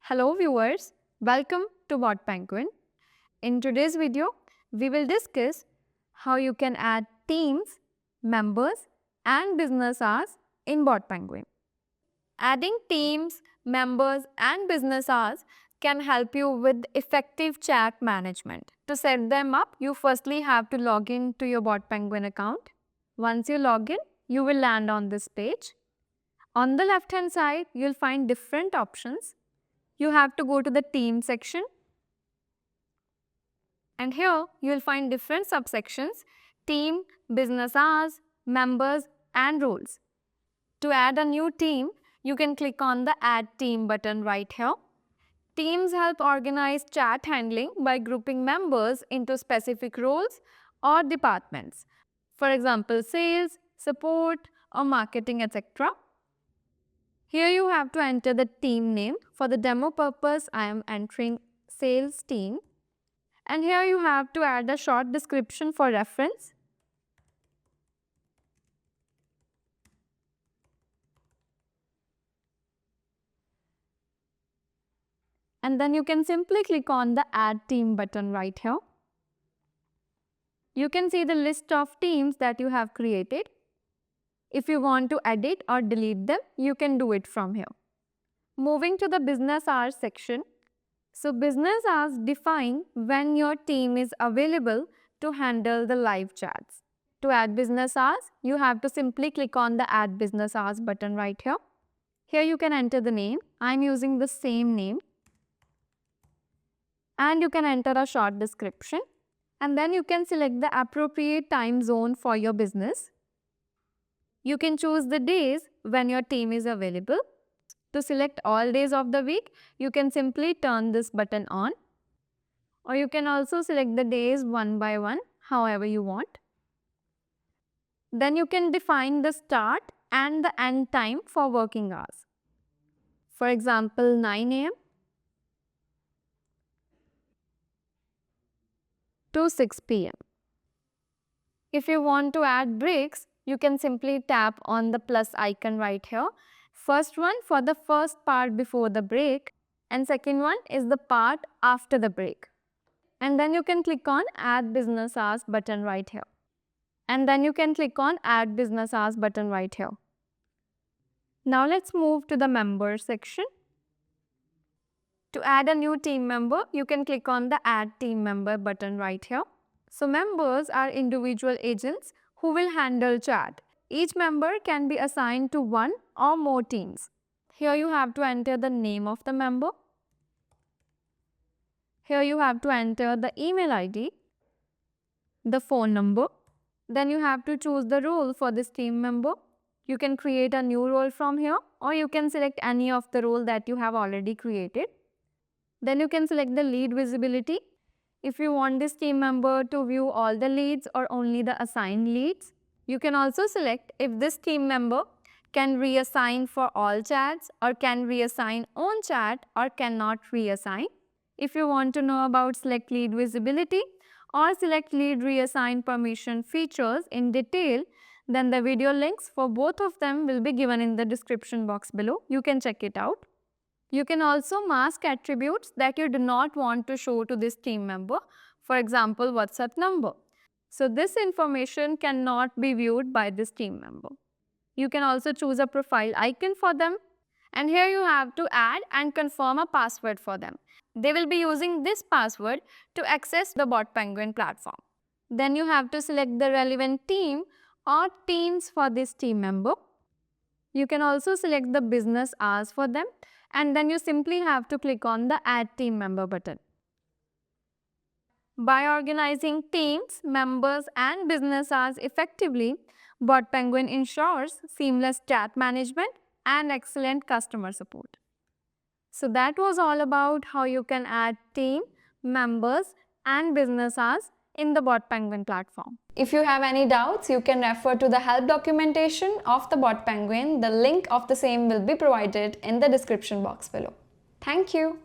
Hello viewers, welcome to BotPenguin. In today's video, we will discuss how you can add teams, members and business hours in BotPenguin. Adding teams, members and business hours can help you with effective chat management. To set them up, you firstly have to log in to your BotPenguin account. Once you log in, you will land on this page. On the left hand side, you'll find different options. You have to go to the team section, and here you will find different subsections: team, business hours, members and roles. To add a new team, you can click on the add team button right here. Teams help organize chat handling by grouping members into specific roles or departments. For example, sales, support or marketing, etc. Here you have to enter the team name. For the demo purpose, I am entering sales team. And here you have to add a short description for reference. And then you can simply click on the add team button right here. You can see the list of teams that you have created. If you want to edit or delete them, you can do it from here. Moving to the business hours section. So business hours define when your team is available to handle the live chats. To add business hours, you have to simply click on the add business hours button right here. Here you can enter the name. I am using the same name. And you can enter a short description. And then you can select the appropriate time zone for your business. You can choose the days when your team is available. To select all days of the week, you can simply turn this button on. Or you can also select the days one by one, however you want. Then you can define the start and the end time for working hours. For example, 9 AM to 6 PM. If you want to add breaks, you can simply tap on the plus icon right here. First one for the first part before the break, and second one is the part after the break. And then you can click on add business hours button right here. And then you can click on add business hours button right here. Now let's move to the member section. To add a new team member, you can click on the add team member button right here. So members are individual agents who will handle chat. Each member can be assigned to one or more teams. Here you have to enter the name of the member. Here you have to enter the email ID, the phone number. Then you have to choose the role for this team member. You can create a new role from here, or you can select any of the role that you have already created. Then you can select the lead visibility. If you want this team member to view all the leads or only the assigned leads. You can also select if this team member can reassign for all chats, or can reassign on chat, or cannot reassign. If you want to know about select lead visibility or select lead reassign permission features in detail, then the video links for both of them will be given in the description box below. You can check it out. You can also mask attributes that you do not want to show to this team member. For example, WhatsApp number. So this information cannot be viewed by this team member. You can also choose a profile icon for them. And here you have to add and confirm a password for them. They will be using this password to access the BotPenguin platform. Then you have to select the relevant team or teams for this team member. You can also select the business hours for them. And then you simply have to click on the add team member button. By organizing teams, members and business hours effectively, BotPenguin ensures seamless chat management and excellent customer support. So that was all about how you can add team, members and business hours in the BotPenguin platform. If you have any doubts, you can refer to the help documentation of the BotPenguin. The link of the same will be provided in the description box below. Thank you.